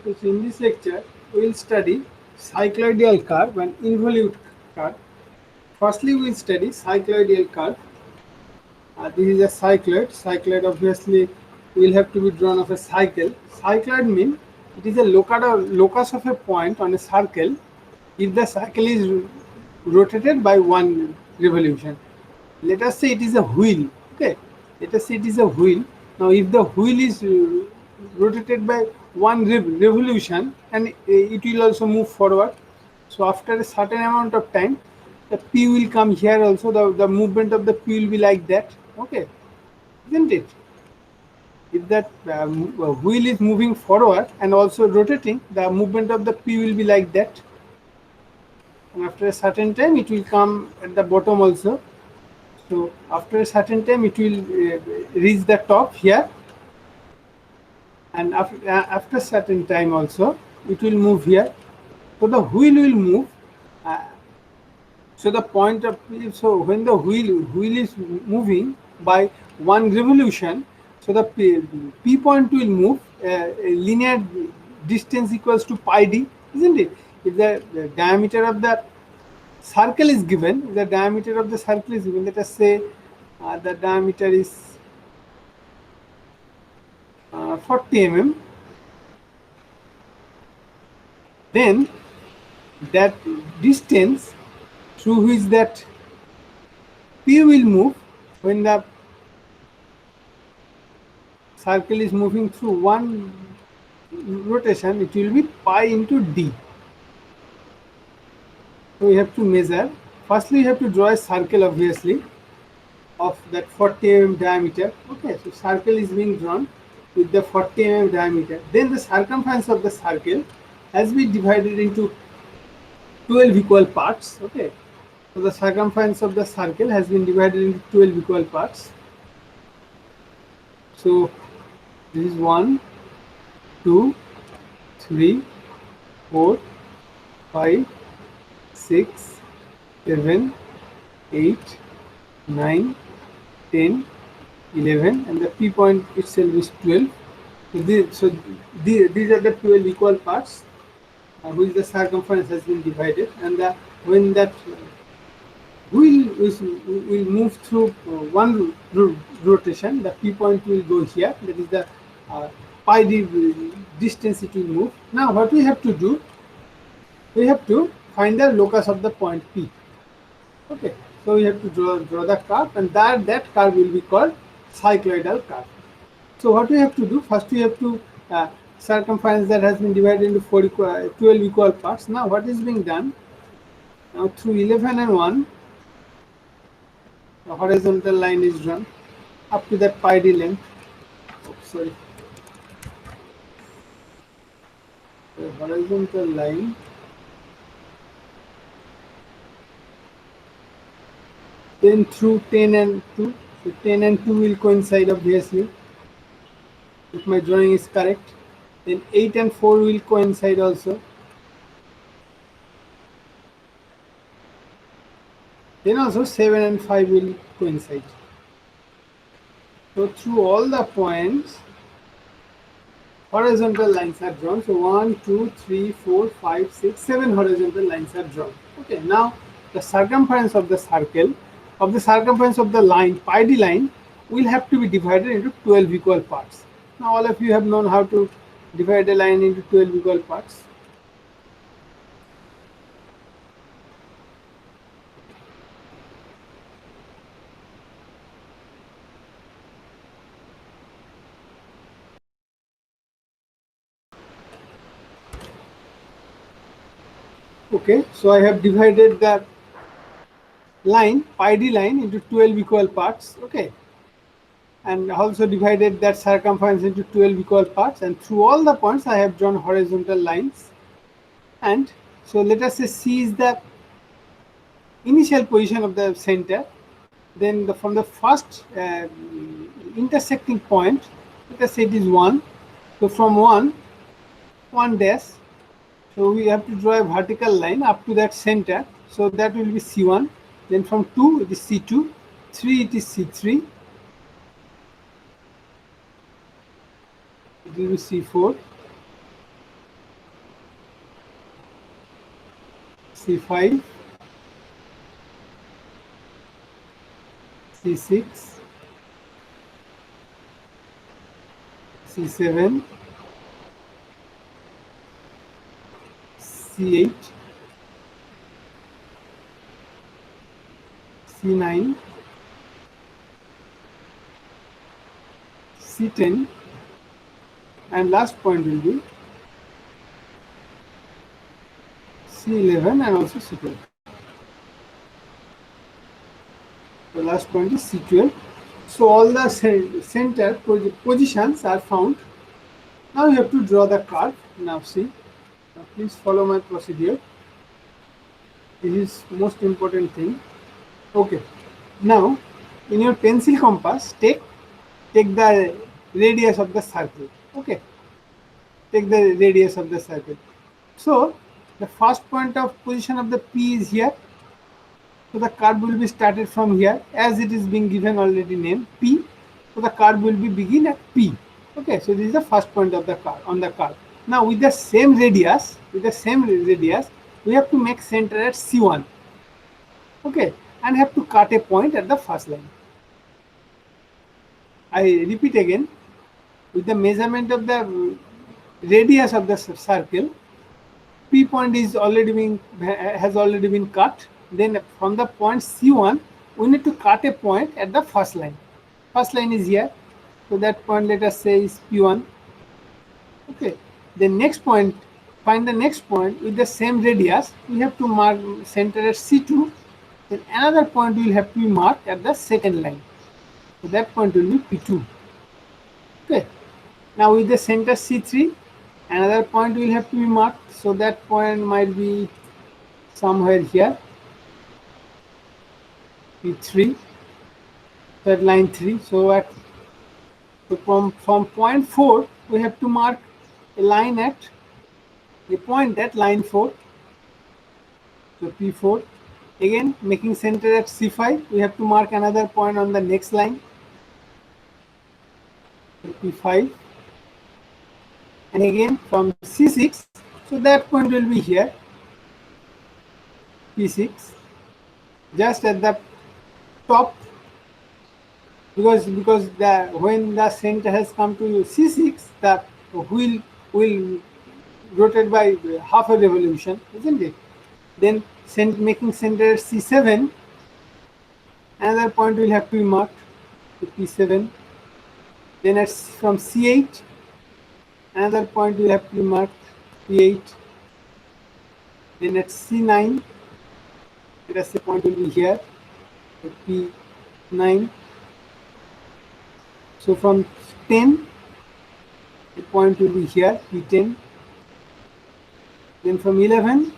Okay, so in this lecture, we will study cycloidal curve and involute curve. Firstly, we will study cycloidal curve. This is a cycloid. Cycloid obviously will have to be drawn of a cycle. Cycloid means it is a locus of a point on a circle if the cycle is rotated by one revolution. Let us say it is a wheel. Okay, let us say it is a wheel. Now, if the wheel is rotated by one revolution, and it will also move forward. So after a certain amount of time, the P will come here also. The movement of the P will be like that. Okay, isn't it? If that wheel is moving forward and also rotating, the movement of the P will be like that. And after a certain time, it will come at the bottom also. So after a certain time, it will reach the top here, and after certain time also, it will move here. So the wheel will move. So the point of when the wheel is moving by one revolution, so the P point will move a linear distance equals to pi d, isn't it? If the diameter of the circle is given, the diameter of the circle is given, let us say the diameter is 40 mm, then that distance through which that P will move when the circle is moving through one rotation, it will be pi into d. So we have to measure. Firstly, we have to draw a circle, obviously, of that 40 mm diameter. Okay, so circle is being drawn with the 40 mm diameter. Then the circumference of the circle has been divided into 12 equal parts. Okay, so the circumference of the circle has been divided into 12 equal parts. So this is 1, 2, 3, 4, 5, 6, 7, 8, 9, 10, 11, and the P point itself is 12. So these are the 12 equal parts which the circumference has been divided, and when that will move through one rotation, the P point will go here. That is the pi d distance it will move. Now what we have to do, we have to find the locus of the point P. Okay, so we have to draw the curve, and that curve will be called cycloidal curve. So what we have to do, first we have to circumference that has been divided into 12 equal parts. Now what is being done? Now through 11 and 1, the horizontal line is drawn up to that pi d length. Oh, sorry. The horizontal line then through 10 and 2. So 10 and 2 will coincide, obviously, if my drawing is correct. Then 8 and 4 will coincide also. Then also 7 and 5 will coincide. So through all the points, horizontal lines are drawn. So 1, 2, 3, 4, 5, 6, 7 horizontal lines are drawn. Okay, now the circumference of the circle, of the circumference of the line, pi d line, will have to be divided into 12 equal parts. Now all of you have known how to divide a line into 12 equal parts. Okay, so I have divided the line, pi d line, into 12 equal parts. Okay, and also divided that circumference into 12 equal parts, and through all the points I have drawn horizontal lines. And so let us say C is the initial position of the center. Then from the first intersecting point, let us say it is 1. So from 1 dash, so we have to draw a vertical line up to that center. So that will be C1. Then from 2 it is C2, 3 it is C3, it will be C4, C5, C6, C7, C8, C9, C10, and last point will be C11 and also C12. The last point is C12. So all the center positions are found. Now you have to draw the curve. Now see. Now please follow my procedure. This is most important thing. Okay. Now in your pencil compass, take the radius of the circle. Okay. Take the radius of the circle. So the first point of position of the P is here. So the curve will be started from here, as it is being given already name P. So the curve will be begin at P. Okay, so this is the first point of the curve on the curve. Now with the same radius, we have to make center at C1. Okay, and have to cut a point at the first line. I repeat again, with the measurement of the radius of the circle, P point has already been cut. Then from the point C1, we need to cut a point at the first line. First line is here, so that point let us say is P1. Okay. The next point, find the next point with the same radius. We have to mark center at C2. Then another point will have to be marked at the second line. So that point will be P2. Okay. Now with the center C3, another point will have to be marked. So that point might be somewhere here. P3, that line 3. So from point 4, we have to mark a line at a point at line 4. So P4. Again, making center at C5, we have to mark another point on the next line. So P5. And again from C6, so that point will be here. P6. Just at the top, because when the center has come to C6, the wheel will rotate by half a revolution, isn't it? Then making center at C7, another point will have to be marked to P7. Then from C8, another point will have to be marked P8. Then at C9, let us say point will be here. P9. So from 10, the point will be here, P10. Then from 11,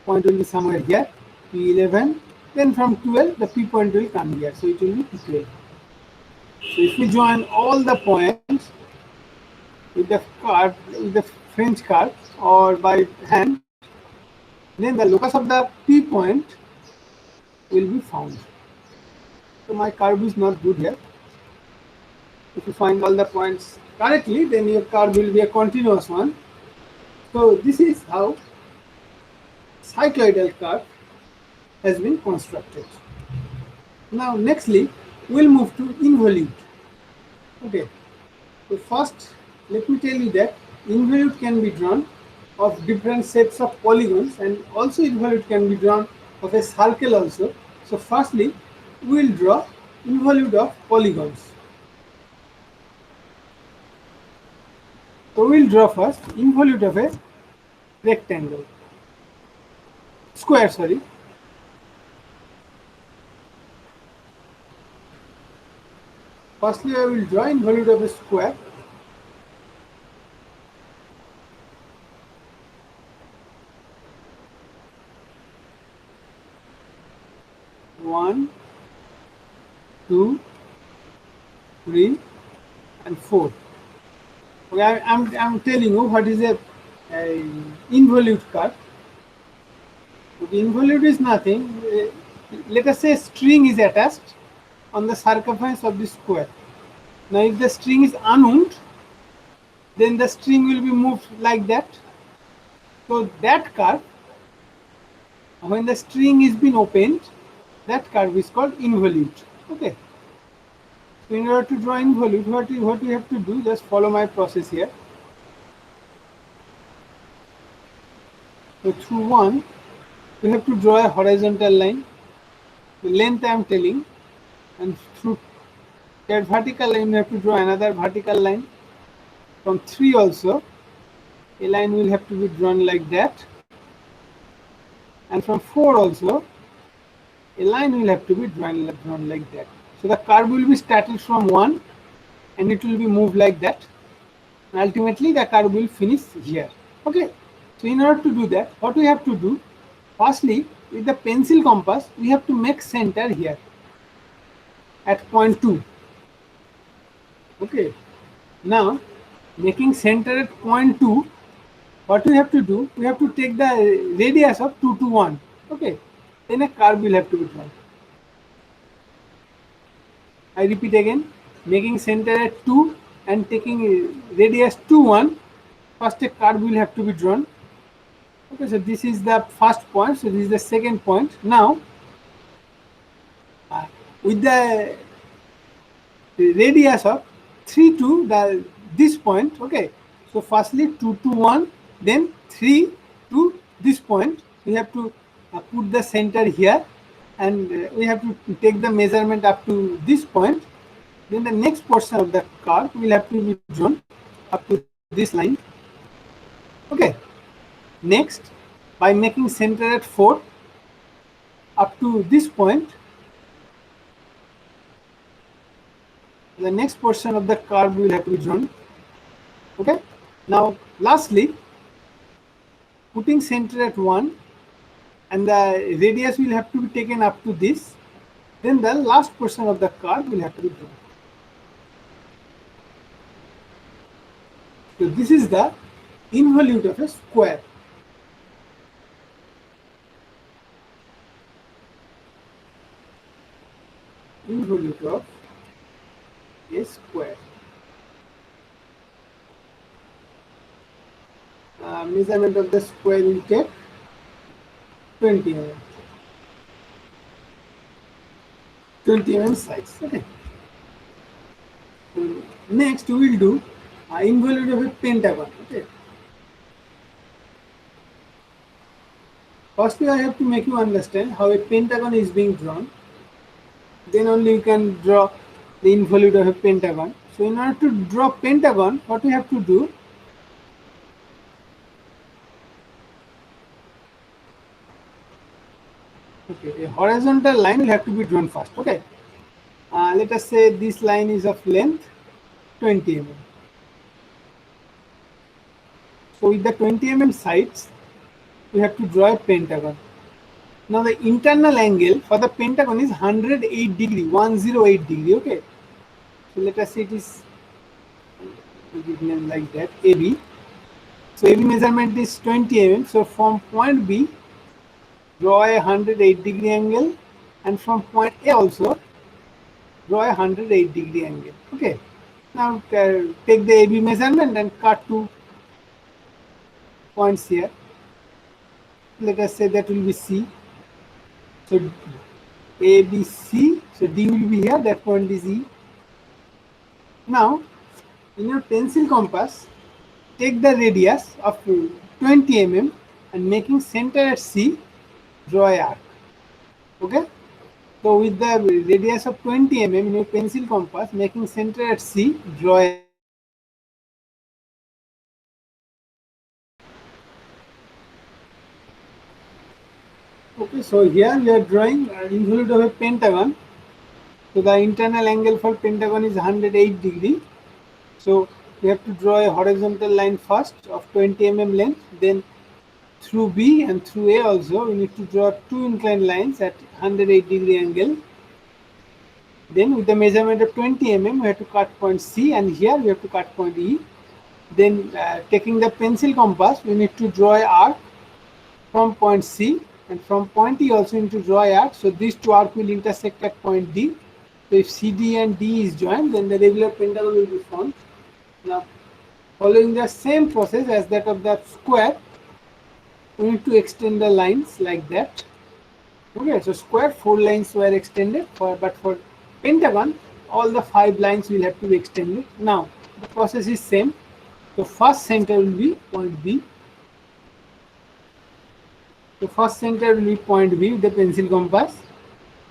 point will be somewhere here, P11. Then from 12, the P point will come here, so it will be P12. So if we join all the points with the curve, with the French curve or by hand, then the locus of the P point will be found. So my curve is not good here. If you find all the points correctly, then your curve will be a continuous one. So this is how cycloidal curve has been constructed. Now nextly, we'll move to involute. Okay. So first, let me tell you that involute can be drawn of different sets of polygons, and also involute can be drawn of a circle also. So firstly, we will draw involute of polygons. So we will draw first involute of a rectangle, square, sorry. Firstly, I will draw involute of a square. One, 2, 3, and 4. Okay, I'm telling you what is a involute curve. The involute is nothing. Let us say a string is attached on the circumference of the square. Now, if the string is unwound, then the string will be moved like that. So that curve When the string is been opened, that curve is called involute. Okay. So in order to draw involute, what you have to do, just follow my process here. So through one, you have to draw a horizontal line. The length I am telling, and through that vertical line, you have to draw another vertical line. From 3 also, a line will have to be drawn like that. And from 4 also, a line will have to be drawn like that. So the curve will be started from 1 and it will be moved like that. And ultimately, the curve will finish here. Okay. So in order to do that, what we have to do, firstly, with the pencil compass, we have to make center here at point 2. Okay. Now, making center at point 2, what we have to do, we have to take the radius of 2 to 1. Okay. Then a curve will have to be drawn. I repeat again, making center at 2 and taking radius to 1, first a curve will have to be drawn. Okay, so this is the first point, so this is the second point. Now, with the radius of 3 to this point, okay, so firstly 2 to 1, then 3 to this point, we have to put the center here, and we have to take the measurement up to this point. Then the next portion of the curve will have to be drawn up to this line. Okay. Next, by making center at 4 up to this point, the next portion of the curve will have to be drawn. Okay. Now, lastly, putting center at 1 and the radius will have to be taken up to this. Then the last portion of the curve will have to be drawn. So this is the involute of a square. Involute of a square. Measurement of the square will take 20 mm. 20 mm size. Okay. So next we will do involute of a pentagon. Okay. Firstly, I have to make you understand how a pentagon is being drawn. Then only you can draw the involute of a pentagon. So in order to draw pentagon, what we have to do, okay, a horizontal line will have to be drawn first. Okay. Let us say this line is of length 20 mm. So with the 20 mm sides, we have to draw a pentagon. Now the internal angle for the pentagon is 108 degree, 108 degree. Okay. So let us say it is, we give name like that, AB. So AB measurement is 20 mm. So from point B, draw a 108 degree angle, and from point A also draw a 108 degree angle. Okay. Now take the AB measurement and cut 2 points here. Let us say that will be C. So A, B, C. So D will be here. That point is E. Now, in your pencil compass, take the radius of 20 mm and making center at C, draw a arc. Okay. So with the radius of 20 mm in your pencil compass, making center at C, draw a. Okay, so here we are drawing involute of a pentagon. So the internal angle for pentagon is 108 degree. So we have to draw a horizontal line first of 20 mm length. Then through B and through A also we need to draw 2 inclined lines at 108 degree angle. Then with the measurement of 20 mm we have to cut point C, and here we have to cut point E. Then taking the pencil compass, we need to draw a arc from point C, and from point E also need to draw a arc. So these two arcs will intersect at point D. So if CD and D is joined, then the regular pentagon will be formed. Now, following the same process as that of the square, we need to extend the lines like that. Okay, so square 4 lines were extended, but for pentagon all the 5 lines will have to be extended. Now the process is same. So first center will be point B. So first center will be point B with the pencil compass,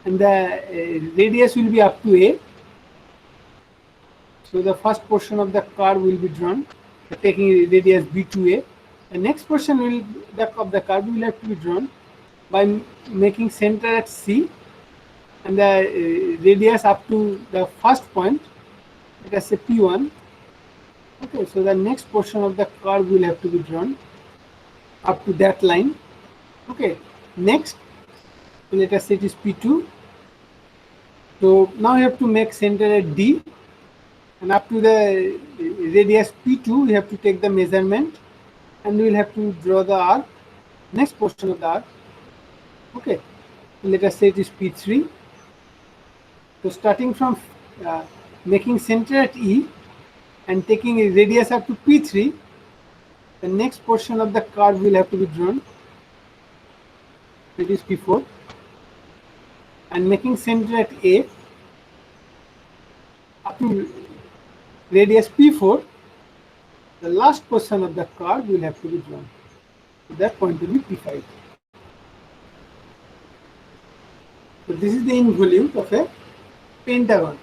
and the radius will be up to A. So the first portion of the curve will be drawn, taking radius B to A. The next portion of the curve will have to be drawn by making center at C, and the radius up to the first point, let us say P1. Okay, so the next portion of the curve will have to be drawn up to that line. Okay, next, let us say it is P2. So now you have to make center at D, and up to the radius P2 we have to take the measurement, and we will have to draw the arc, next portion of the arc. Okay, let us say it is P3. So starting from making center at E and taking a radius up to P3, the next portion of the curve will have to be drawn. It is P4, and making center at A up to radius P4, the last portion of the curve will have to be drawn. So that point will be P5. So this is the involute of a pentagon.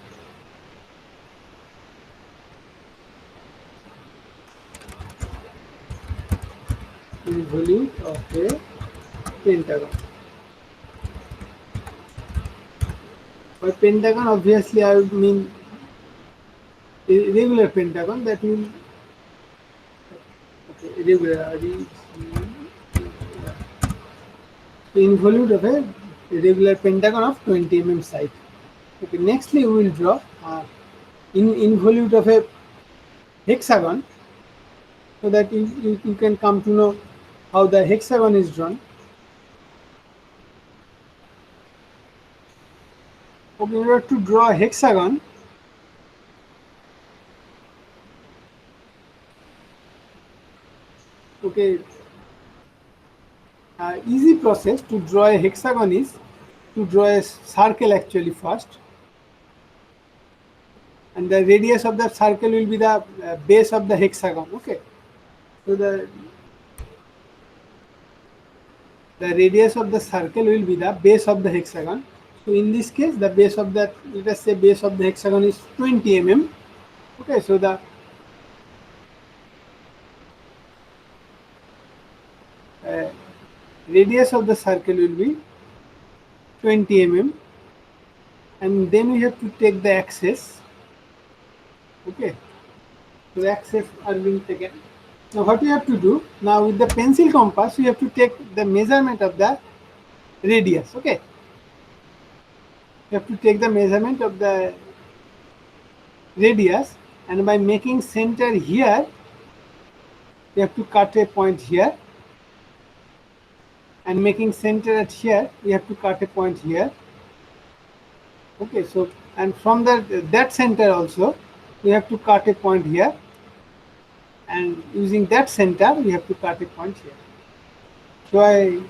Involute of a pentagon. By pentagon, obviously I would mean a regular pentagon, that will regular involute of a regular pentagon of 20 mm side. Okay, nextly we will draw involute of a hexagon, so that you can come to know how the hexagon is drawn. Okay, in order to draw a hexagon, okay, easy process to draw a hexagon is to draw a circle actually first, and the radius of that circle will be the base of the hexagon. Okay, so the radius of the circle will be the base of the hexagon. So in this case, the base of that, let us say base of the hexagon is 20 mm. Okay, so the radius of the circle will be 20 mm, and then we have to take the axis. Okay, so the axis are being taken. Now what you have to do, now with the pencil compass you have to take the measurement of the radius. Okay, you have to take the measurement of the radius, and by making center here you have to cut a point here, and making center at here we have to cut a point here. Okay, so and from that center also we have to cut a point here, and using that center we have to cut a point here. So I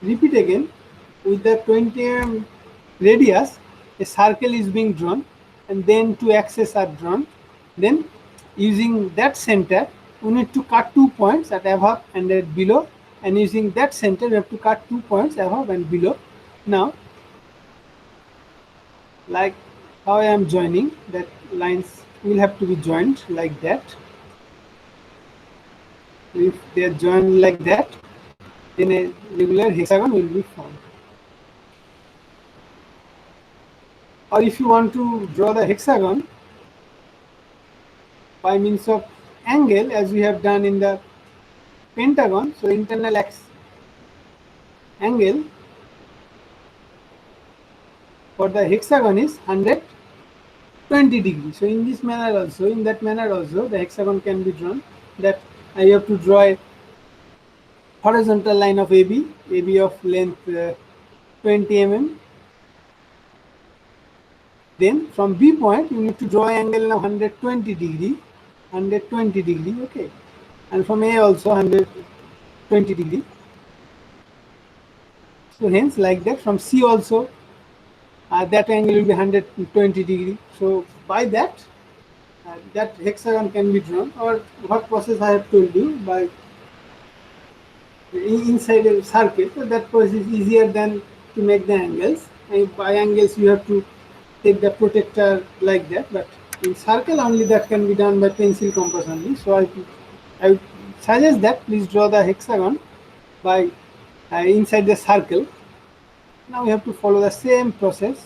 repeat again, with the 20 mm radius a circle is being drawn, and then two axes are drawn. Then using that center we need to cut 2 points at above and at below, and using that center we have to cut 2 points above and below. Now like how I am joining, that lines will have to be joined like that. If they are joined like that, then a regular hexagon will be formed. Or if you want to draw the hexagon by means of angle, as we have done in the pentagon, so internal angle for the hexagon is 120 degrees. So in this manner also, in that manner also, the hexagon can be drawn. That I have to draw a horizontal line of AB of length 20 mm. Then from B point you need to draw an angle of 120 degree, okay, and from A also 120 degree. So hence like that from C also that angle will be 120 degree. So by that that hexagon can be drawn, or what process I have told you by inside a circle. So that process is easier than to make the angles. And by angles you have to take the protector like that, but in circle only that can be done by pencil compass only. So I would suggest that please draw the hexagon by inside the circle. Now we have to follow the same process.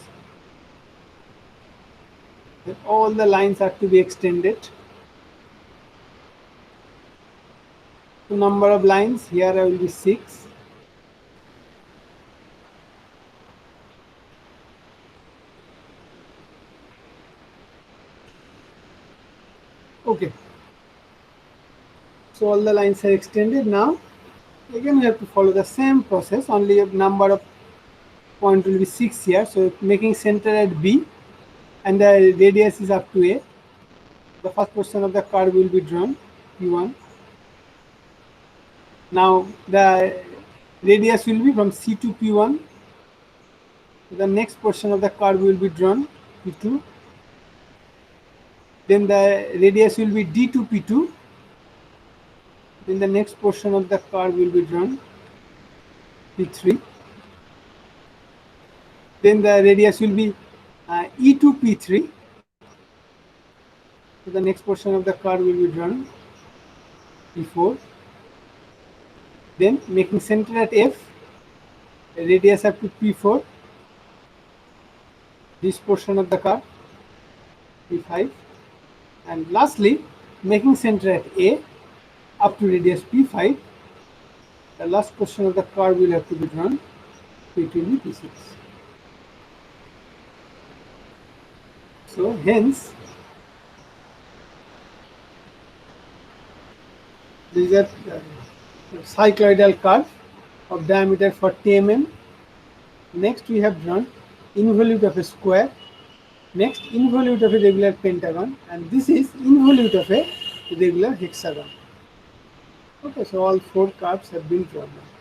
That all the lines are to be extended. So number of lines here will be 6. Okay. So all the lines are extended. Now again we have to follow the same process, only a number of point will be 6 here. So making center at B and the radius is up to A. The first portion of the curve will be drawn, P1. Now the radius will be from C to P1. The next portion of the curve will be drawn, P2. Then the radius will be D to P2. Then the next portion of the curve will be drawn, P3. Then the radius will be E to P3. So the next portion of the curve will be drawn, P4. Then making center at F, radius up to P4. This portion of the curve, P5. And lastly, making center at A up to radius P5. The last portion of the curve will have to be drawn, P2 and P6. So hence, these are cycloidal curve of diameter 40 mm. Next we have drawn involute of a square. Next involute of a regular pentagon, and this is involute of a regular hexagon. Okay, so all 4 curves have been drawn now.